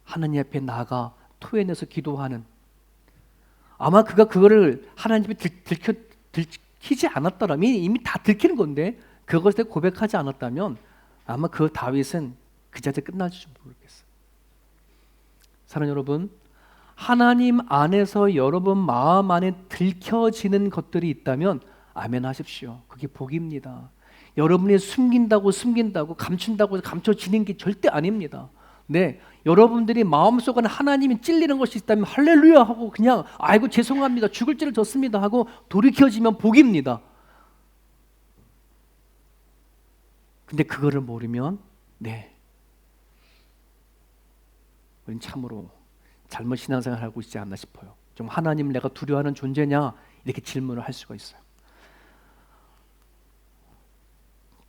하나님 앞에 나아가 토해내서 기도하는, 아마 그가 그거를 하나님 앞에 들키지 않았더라면, 이미 다 들키는 건데 그것을 고백하지 않았다면 아마 그 다윗은 그 자리에 끝날지 모르겠어요. 사랑하는 여러분, 하나님 안에서 여러분 마음 안에 들켜지는 것들이 있다면 아멘 하십시오. 그게 복입니다. 여러분이 숨긴다고 감춘다고 감춰지는 게 절대 아닙니다. 네, 여러분들이 마음속에 하나님이 찔리는 것이 있다면 할렐루야 하고 그냥 아이고 죄송합니다. 죽을 죄를 졌습니다 하고 돌이켜지면 복입니다. 근데 그거를 모르면 우린 참으로 잘못 신앙생활을 하고 있지 않나 싶어요. 좀 하나님을 내가 두려워하는 존재냐 이렇게 질문을 할 수가 있어요.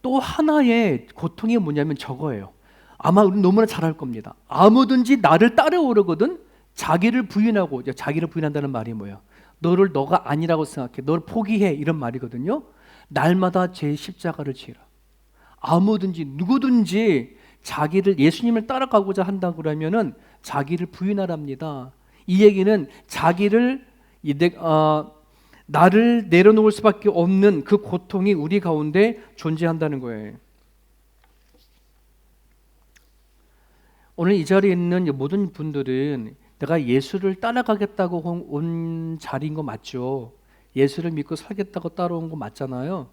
또 하나의 고통이 뭐냐면 저거예요. 아마 우리는 너무나 잘 알 겁니다. 아무든지 나를 따라오려거든 자기를 부인하고, 자기를 부인한다는 말이 뭐예요? 너를 너가 아니라고 생각해, 너를 포기해, 이런 말이거든요. 날마다 제 십자가를 지라. 아무든지 누구든지 자기를, 예수님을 따라가고자 한다 그러면은 자기를 부인하랍니다. 이 얘기는 자기를 나를 내려놓을 수밖에 없는 그 고통이 우리 가운데 존재한다는 거예요. 오늘 이 자리에 있는 모든 분들은 내가 예수를 따라가겠다고 온 자리인 거 맞죠? 예수를 믿고 살겠다고 따라온 거 맞잖아요.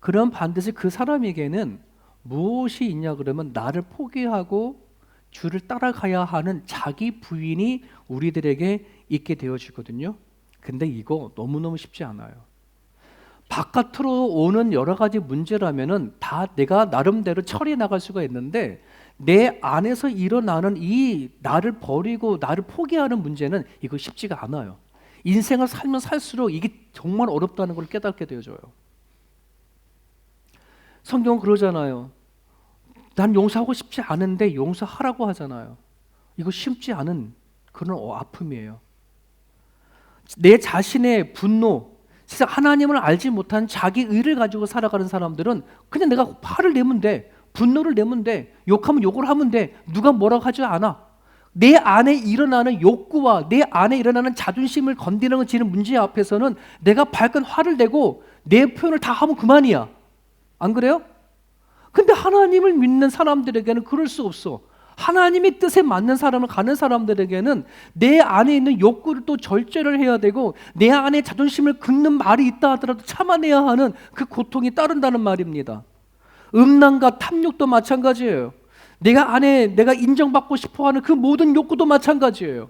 그럼 반드시 그 사람에게는 무엇이 있냐 그러면 나를 포기하고 주를 따라가야 하는 자기 부인이 우리들에게 있게 되어지거든요. 근데 이거 너무너무 쉽지 않아요. 바깥으로 오는 여러 가지 문제라면은 다 내가 나름대로 처리해 나갈 수가 있는데, 내 안에서 일어나는 이 나를 버리고 나를 포기하는 문제는 이거 쉽지가 않아요. 인생을 살면 살수록 이게 정말 어렵다는 걸 깨닫게 되어져요. 성경은 그러잖아요. 난 용서하고 싶지 않은데 용서하라고 하잖아요. 이거 쉽지 않은 그런 아픔이에요. 내 자신의 분노, 세상 하나님을 알지 못한 자기 의를 가지고 살아가는 사람들은 그냥 내가 화를 내면 돼, 분노를 내면 돼, 욕하면 욕을 하면 돼, 누가 뭐라고 하지 않아. 내 안에 일어나는 욕구와 내 안에 일어나는 자존심을 건드리는 문제 앞에서는 내가 발끈 화를 내고 내 표현을 다 하면 그만이야. 안 그래요? 근데 하나님을 믿는 사람들에게는 그럴 수 없어. 하나님의 뜻에 맞는 사람을 가는 사람들에게는 내 안에 있는 욕구를 또 절제를 해야 되고, 내 안에 자존심을 긁는 말이 있다 하더라도 참아내야 하는 그 고통이 따른다는 말입니다. 음란과 탐욕도 마찬가지예요. 내가 인정받고 싶어하는 그 모든 욕구도 마찬가지예요.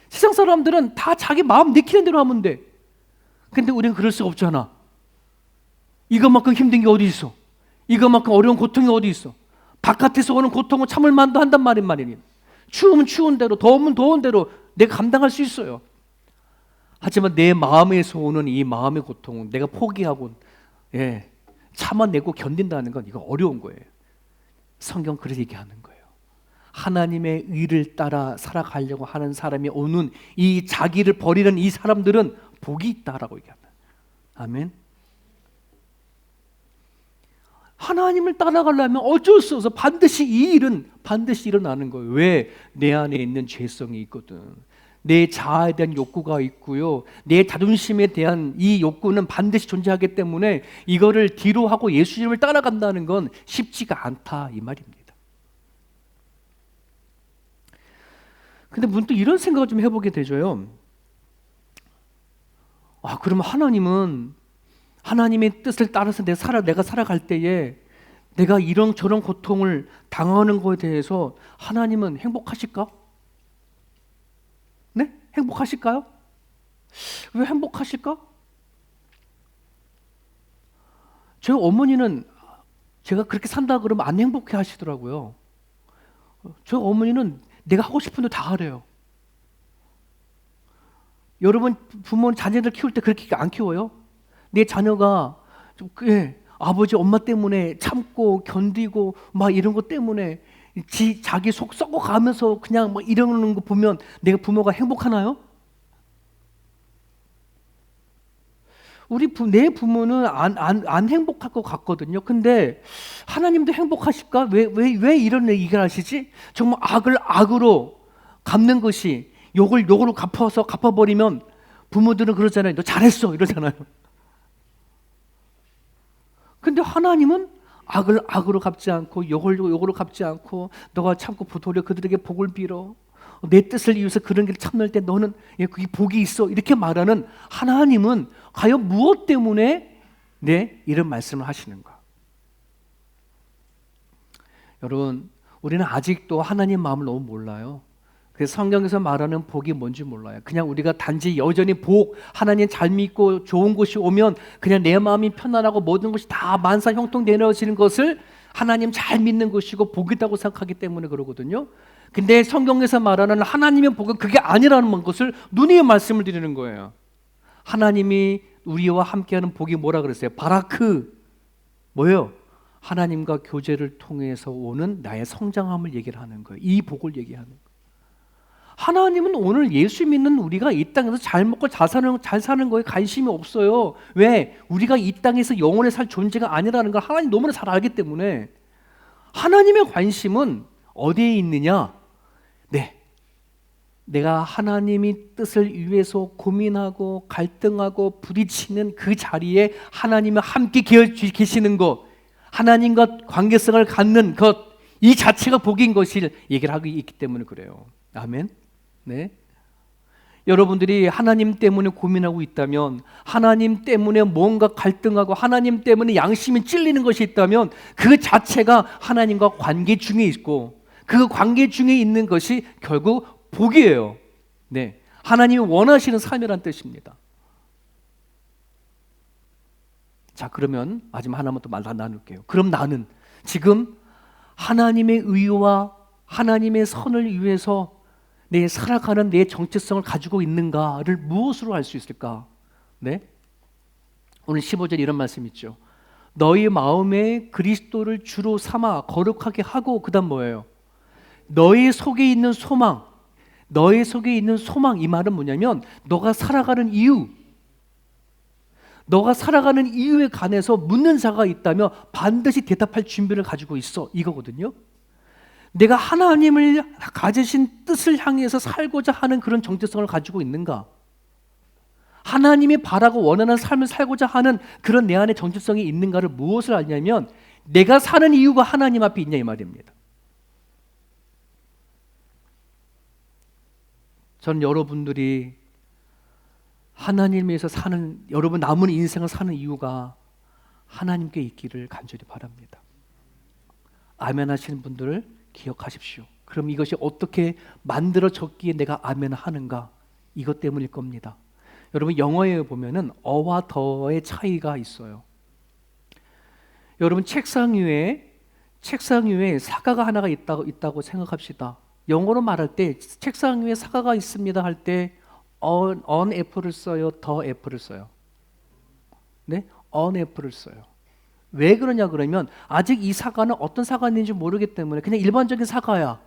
세상 사람들은 다 자기 마음 내키는 대로 하면 돼. 근데 우리는 그럴 수가 없잖아. 이것만큼 힘든 게 어디 있어? 이것만큼 어려운 고통이 어디 있어? 바깥에서 오는 고통은 참을 만도 한단 말이에요. 추우면 추운 대로, 더우면 더운 대로 내가 감당할 수 있어요. 하지만 내 마음에서 오는 이 마음의 고통은 내가 포기하고 참아내고 견딘다는 건 이거 어려운 거예요. 성경 그렇게 얘기하는 거예요. 하나님의 의를 따라 살아가려고 하는 사람이 오는 이 자기를 버리는 이 사람들은 복이 있다라고 얘기합니다. 아멘. 하나님을 따라가려면 어쩔 수 없어. 반드시 이 일은 반드시 일어나는 거예요. 왜? 내 안에 있는 죄성이 있거든. 내 자아에 대한 욕구가 있고요. 내 자존심에 대한 이 욕구는 반드시 존재하기 때문에 이거를 뒤로 하고 예수님을 따라간다는 건 쉽지가 않다 이 말입니다. 근데 문득 이런 생각을 좀 해보게 되죠요. 그러면 하나님은 하나님의 뜻을 따라서 내가 살아갈 때에 내가 이런 저런 고통을 당하는 것에 대해서 하나님은 행복하실까? 네? 행복하실까요? 왜 행복하실까? 저희 어머니는 제가 그렇게 산다 그러면 안 행복해 하시더라고요. 저희 어머니는 내가 하고 싶은 대로 다 하래요. 여러분 부모는 자녀들 키울 때 그렇게 안 키워요? 내 자녀가 좀 아버지 엄마 때문에 참고 견디고 막 이런 것 때문에 자기 속 썩어가면서 그냥 막 이러는 거 보면 내가 부모가 행복하나요? 내 부모는 안 행복할 것 같거든요. 근데 하나님도 행복하실까? 왜 이런 얘기를 하시지? 정말 악을 악으로 갚는 것이 욕을 욕으로 갚아버리면 부모들은 그러잖아요. 너 잘했어 이러잖아요. 근데 하나님은 악을 악으로 갚지 않고 욕을 욕으로 갚지 않고 너가 참고 도리어 그들에게 복을 빌어. 내 뜻을 이루어서 그런 길을 참을 때 너는 그게 복이 있어. 이렇게 말하는 하나님은 과연 무엇 때문에 이런 말씀을 하시는가? 여러분, 우리는 아직도 하나님 마음을 너무 몰라요. 그래서 성경에서 말하는 복이 뭔지 몰라요. 그냥 우리가 단지 여전히 하나님 잘 믿고 좋은 것이 오면 그냥 내 마음이 편안하고 모든 것이 다 만사 형통 내려지는 것을 하나님 잘 믿는 것이고 복이라고 생각하기 때문에 그러거든요. 근데 성경에서 말하는 하나님의 복은 그게 아니라는 것을 누누이 말씀을 드리는 거예요. 하나님이 우리와 함께하는 복이 뭐라 그랬어요? 바라크. 뭐예요? 하나님과 교제를 통해서 오는 나의 성장함을 얘기를 하는 거예요. 이 복을 얘기하는 거예요. 하나님은 오늘 예수 믿는 우리가 이 땅에서 잘 먹고 잘 사는 거에 관심이 없어요. 왜? 우리가 이 땅에서 영원히 살 존재가 아니라는 걸 하나님 너무나 잘 알기 때문에 하나님의 관심은 어디에 있느냐? 내가 하나님의 뜻을 위해서 고민하고 갈등하고 부딪히는 그 자리에 하나님이 함께 계시는 것, 하나님과 관계성을 갖는 것, 이 자체가 복인 것을 얘기를 하고 있기 때문에 그래요. 아멘. 네. 여러분들이 하나님 때문에 고민하고 있다면, 하나님 때문에 뭔가 갈등하고 하나님 때문에 양심이 찔리는 것이 있다면 그 자체가 하나님과 관계 중에 있고 그 관계 중에 있는 것이 결국 복이에요. 네. 하나님이 원하시는 삶이란 뜻입니다. 자, 그러면 마지막 하나만 또 나눌게요. 그럼 나는 지금 하나님의 의와 하나님의 선을 위해서 살아가는 내 정체성을 가지고 있는가를 무엇으로 알 수 있을까? 네? 오늘 15절 이런 말씀 있죠. 너희 마음에 그리스도를 주로 삼아 거룩하게 하고, 그 다음 뭐예요? 너희 속에 있는 소망, 너희 속에 있는 소망, 이 말은 뭐냐면 너가 살아가는 이유, 너가 살아가는 이유에 관해서 묻는 자가 있다면 반드시 대답할 준비를 가지고 있어, 이거거든요. 내가 하나님을 가지신 뜻을 향해서 살고자 하는 그런 정체성을 가지고 있는가? 하나님이 바라고 원하는 삶을 살고자 하는 그런 내 안에 정체성이 있는가를 무엇을 알냐면 내가 사는 이유가 하나님 앞에 있냐 이 말입니다. 저는 여러분들이 하나님에서 사는, 여러분 남은 인생을 사는 이유가 하나님께 있기를 간절히 바랍니다. 아멘 하시는 분들을 기억하십시오. 그럼 이것이 어떻게 만들어졌기에 내가 아멘 하는가? 이것 때문일 겁니다. 여러분 영어에 보면은 어와 더의 차이가 있어요. 여러분 책상 위에 사과가 하나가 있다고 생각합시다. 영어로 말할 때 책상 위에 사과가 있습니다 할 때 on apple을 써요, the apple을 써요? 네, on apple을 써요. 왜 그러냐 그러면 아직 이 사과는 어떤 사과인지 모르기 때문에 그냥 일반적인 사과야.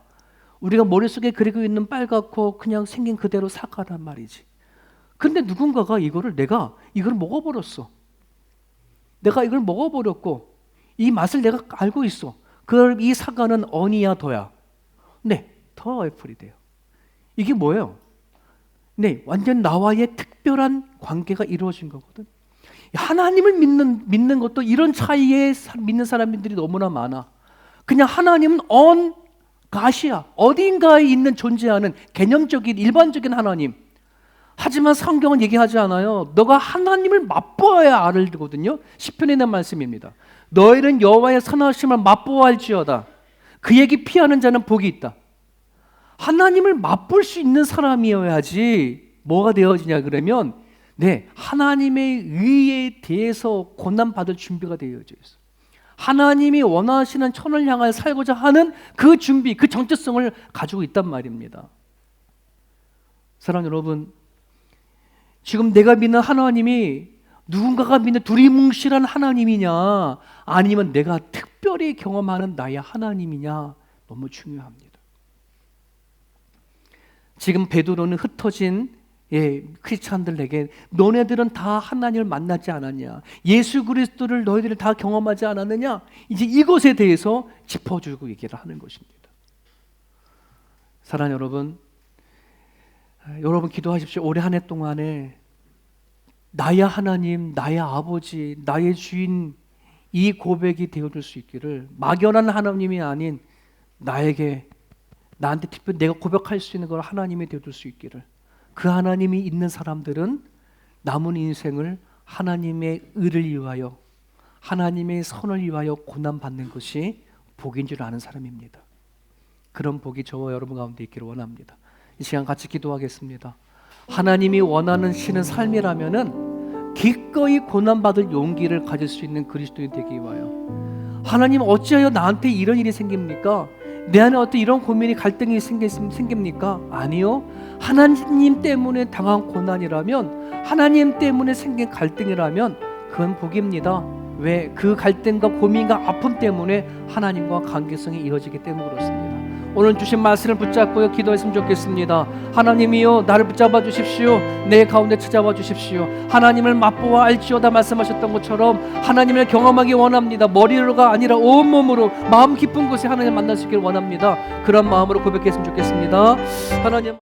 우리가 머릿속에 그리고 있는 빨갛고 그냥 생긴 그대로 사과란 말이지. 근데 누군가가 내가 이걸 먹어버렸어. 내가 이걸 먹어버렸고 이 맛을 내가 알고 있어. 그럼 이 사과는 on이야 더야? 네, 더 애플이 돼요. 이게 뭐예요? 네, 완전 나와의 특별한 관계가 이루어진 거거든. 하나님을 믿는 것도 이런 차이에 믿는 사람들이 너무나 많아. 그냥 하나님은 on God이야. 어딘가에 있는 존재하는 개념적인 일반적인 하나님. 하지만 성경은 얘기하지 않아요. 너가 하나님을 맛보아야 알거든요. 시편에 있는 말씀입니다. 너희는 여호와의 선하심을 맛보아할지어다. 그에게 피하는 자는 복이 있다. 하나님을 맛볼 수 있는 사람이어야지 뭐가 되어지냐 그러면 하나님의 의에 대해서 고난받을 준비가 되어져 있어. 하나님이 원하시는 천을 향하여 살고자 하는 그 준비, 그 정체성을 가지고 있단 말입니다. 사랑하는 여러분, 지금 내가 믿는 하나님이 누군가가 믿는 두리뭉실한 하나님이냐, 아니면 내가 특별히 경험하는 나의 하나님이냐, 너무 중요합니다. 지금 베드로는 흩어진 크리스찬들에게 너네들은 다 하나님을 만나지 않았냐, 예수 그리스도를 너희들이 다 경험하지 않았느냐, 이제 이것에 대해서 짚어주고 얘기를 하는 것입니다. 사랑하는 여러분 기도하십시오. 올해 한 해 동안에 나의 하나님, 나의 아버지, 나의 주인, 이 고백이 되어줄 수 있기를, 막연한 하나님이 아닌 나한테 특별히 내가 고백할 수 있는 걸 하나님이 되어줄 수 있기를, 그 하나님이 있는 사람들은 남은 인생을 하나님의 의를 위하여, 하나님의 선을 위하여 고난받는 것이 복인 줄 아는 사람입니다. 그런 복이 저와 여러분 가운데 있기를 원합니다. 이 시간 같이 기도하겠습니다. 하나님이 원하시는 삶이라면은 기꺼이 고난받을 용기를 가질 수 있는 그리스도인이 되기 위하여, 하나님 어찌하여 나한테 이런 일이 생깁니까? 내 안에 어떤 이런 고민이, 갈등이 생깁니까? 아니요. 하나님 때문에 당한 고난이라면, 하나님 때문에 생긴 갈등이라면 그건 복입니다. 왜? 그 갈등과 고민과 아픔 때문에 하나님과 관계성이 이어지기 때문에 그렇습니다. 오늘 주신 말씀을 붙잡고 기도했으면 좋겠습니다. 하나님이여, 나를 붙잡아 주십시오. 내 가운데 찾아와 주십시오. 하나님을 맛보아 알지어다 말씀하셨던 것처럼 하나님을 경험하기 원합니다. 머리로가 아니라 온몸으로 마음 깊은 곳에 하나님 만날 수 있기를 원합니다. 그런 마음으로 고백했으면 좋겠습니다. 하나님.